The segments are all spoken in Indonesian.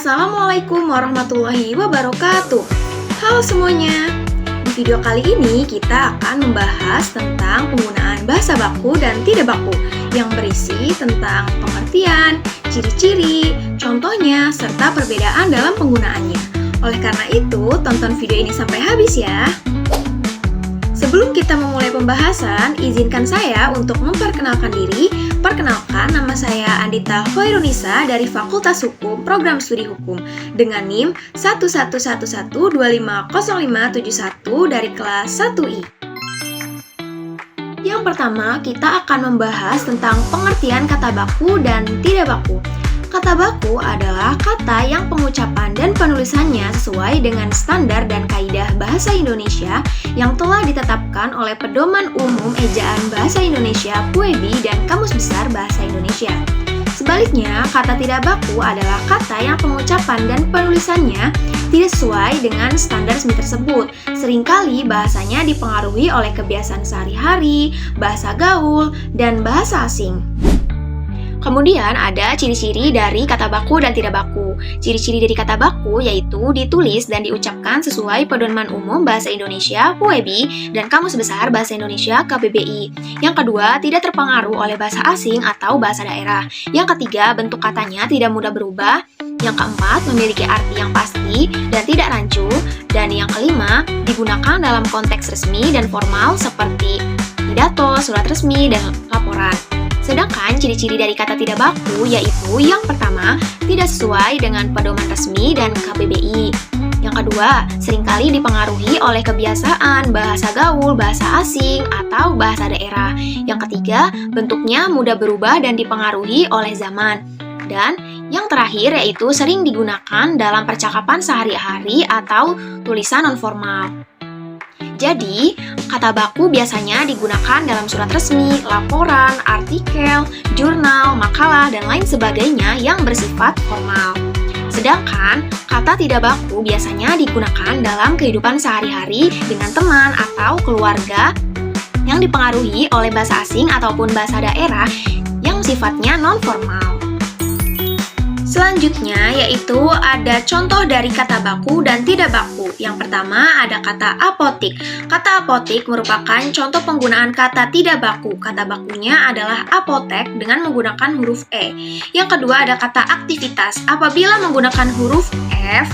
Assalamualaikum warahmatullahi wabarakatuh. Halo semuanya. Di video kali ini kita akan membahas tentang penggunaan bahasa baku dan tidak baku yang berisi tentang pengertian, ciri-ciri, contohnya, serta perbedaan dalam penggunaannya. Oleh karena itu, tonton video ini sampai habis ya. Sebelum kita memulai pembahasan, izinkan saya untuk memperkenalkan diri. Perkenalkan, nama saya Andita Hoirunisa dari Fakultas Hukum Program Studi Hukum dengan NIM 1111250571 dari kelas 1I. Yang pertama, kita akan membahas tentang pengertian kata baku dan tidak baku. Kata baku adalah kata yang pengucapan dan penulisannya sesuai dengan standar dan kaidah bahasa Indonesia yang telah ditetapkan oleh Pedoman Umum Ejaan Bahasa Indonesia (PUEBI) dan Kamus Besar Bahasa Indonesia. Sebaliknya, kata tidak baku adalah kata yang pengucapan dan penulisannya tidak sesuai dengan standar SMI tersebut. Seringkali bahasanya dipengaruhi oleh kebiasaan sehari-hari, bahasa gaul, dan bahasa asing. Kemudian ada ciri-ciri dari kata baku dan tidak baku. Ciri-ciri dari kata baku yaitu ditulis dan diucapkan sesuai Pedoman Umum Bahasa Indonesia (PUEBI) dan Kamus Besar Bahasa Indonesia (KBBI). Yang kedua, tidak terpengaruh oleh bahasa asing atau bahasa daerah. Yang ketiga, bentuk katanya tidak mudah berubah. Yang keempat, memiliki arti yang pasti dan tidak rancu. Dan yang kelima, digunakan dalam konteks resmi dan formal seperti pidato, surat resmi, dan laporan. Sedangkan ciri-ciri dari kata tidak baku yaitu yang pertama, tidak sesuai dengan pedoman resmi dan KBBI. Yang kedua, seringkali dipengaruhi oleh kebiasaan, bahasa gaul, bahasa asing, atau bahasa daerah. Yang ketiga, bentuknya mudah berubah dan dipengaruhi oleh zaman. Dan yang terakhir yaitu sering digunakan dalam percakapan sehari-hari atau tulisan non-formal. Jadi, kata baku biasanya digunakan dalam surat resmi, laporan, artikel, jurnal, makalah, dan lain sebagainya yang bersifat formal. Sedangkan, kata tidak baku biasanya digunakan dalam kehidupan sehari-hari dengan teman atau keluarga yang dipengaruhi oleh bahasa asing ataupun bahasa daerah yang sifatnya non-formal. Selanjutnya yaitu ada contoh dari kata baku dan tidak baku. Yang pertama ada kata apotik. Kata apotik merupakan contoh penggunaan kata tidak baku. Kata bakunya adalah apotek dengan menggunakan huruf E. Yang kedua ada kata aktivitas. Apabila menggunakan huruf F,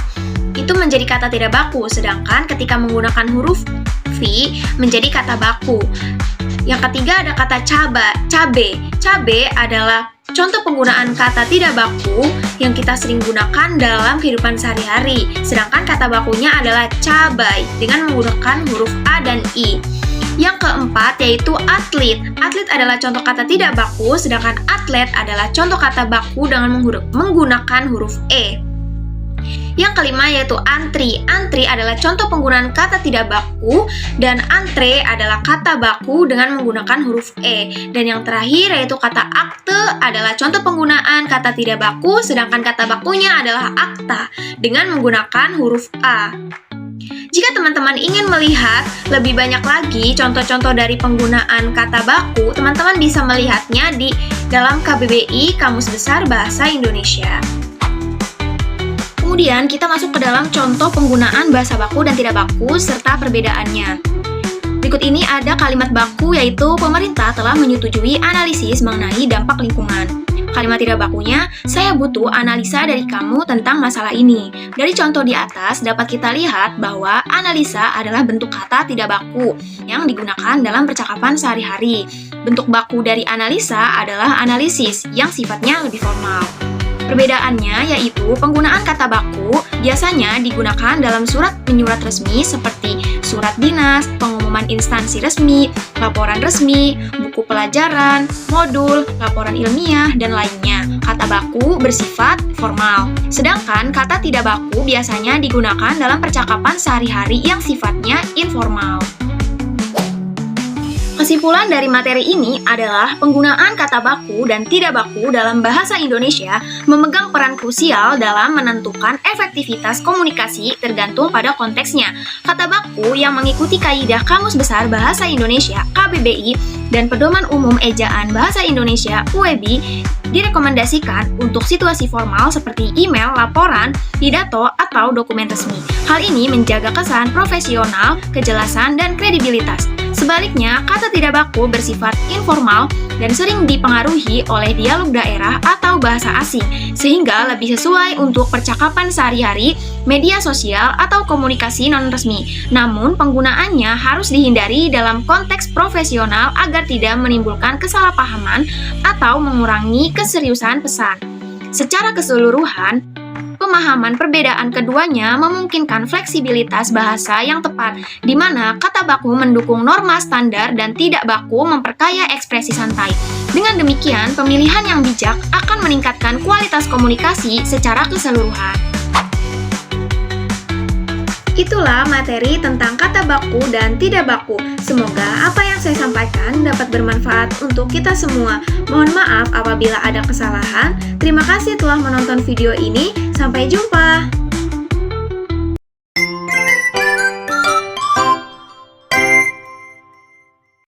itu menjadi kata tidak baku. Sedangkan ketika menggunakan huruf V, menjadi kata baku. Yang ketiga ada kata cabe. Cabe adalah contoh penggunaan kata tidak baku yang kita sering gunakan dalam kehidupan sehari-hari. Sedangkan kata bakunya adalah cabai dengan menggunakan huruf A dan I. Yang keempat yaitu atlet. Atlet adalah contoh kata tidak baku, sedangkan atlet adalah contoh kata baku dengan menggunakan huruf E. Yang kelima yaitu antri. Antri adalah contoh penggunaan kata tidak baku dan antre adalah kata baku dengan menggunakan huruf E. Dan yang terakhir yaitu kata akte adalah contoh penggunaan kata tidak baku sedangkan kata bakunya adalah akta dengan menggunakan huruf A. Jika teman-teman ingin melihat lebih banyak lagi contoh-contoh dari penggunaan kata baku, teman-teman bisa melihatnya di dalam KBBI Kamus Besar Bahasa Indonesia. Kemudian kita masuk ke dalam contoh penggunaan bahasa baku dan tidak baku serta perbedaannya. Berikut ini ada kalimat baku yaitu pemerintah telah menyetujui analisis mengenai dampak lingkungan. Kalimat tidak bakunya, saya butuh analisa dari kamu tentang masalah ini. Dari contoh di atas dapat kita lihat bahwa analisa adalah bentuk kata tidak baku yang digunakan dalam percakapan sehari-hari. Bentuk baku dari analisa adalah analisis yang sifatnya lebih formal. Perbedaannya yaitu penggunaan kata baku biasanya digunakan dalam surat menyurat resmi seperti surat dinas, pengumuman instansi resmi, laporan resmi, buku pelajaran, modul, laporan ilmiah, dan lainnya. Kata baku bersifat formal. Sedangkan kata tidak baku biasanya digunakan dalam percakapan sehari-hari yang sifatnya informal. Kesimpulan dari materi ini adalah penggunaan kata baku dan tidak baku dalam bahasa Indonesia memegang peran krusial dalam menentukan efektivitas komunikasi tergantung pada konteksnya. Kata baku yang mengikuti kaidah Kamus Besar Bahasa Indonesia (KBBI) dan Pedoman Umum Ejaan Bahasa Indonesia (UEBI) direkomendasikan untuk situasi formal seperti email, laporan, pidato, atau dokumen resmi. Hal ini menjaga kesan profesional, kejelasan, dan kredibilitas. Sebaliknya, kata tidak baku bersifat informal dan sering dipengaruhi oleh dialog daerah atau bahasa asing, sehingga lebih sesuai untuk percakapan sehari-hari, media sosial, atau komunikasi non-resmi. Namun, penggunaannya harus dihindari dalam konteks profesional agar tidak menimbulkan kesalahpahaman atau mengurangi keseriusan pesan. Secara keseluruhan, pemahaman perbedaan keduanya memungkinkan fleksibilitas bahasa yang tepat, di mana kata baku mendukung norma standar dan tidak baku memperkaya ekspresi santai. Dengan demikian, pemilihan yang bijak akan meningkatkan kualitas komunikasi secara keseluruhan. Itulah materi tentang kata baku dan tidak baku. Semoga apa yang saya sampaikan dapat bermanfaat untuk kita semua. Mohon maaf apabila ada kesalahan. Terima kasih telah menonton video ini. Sampai jumpa.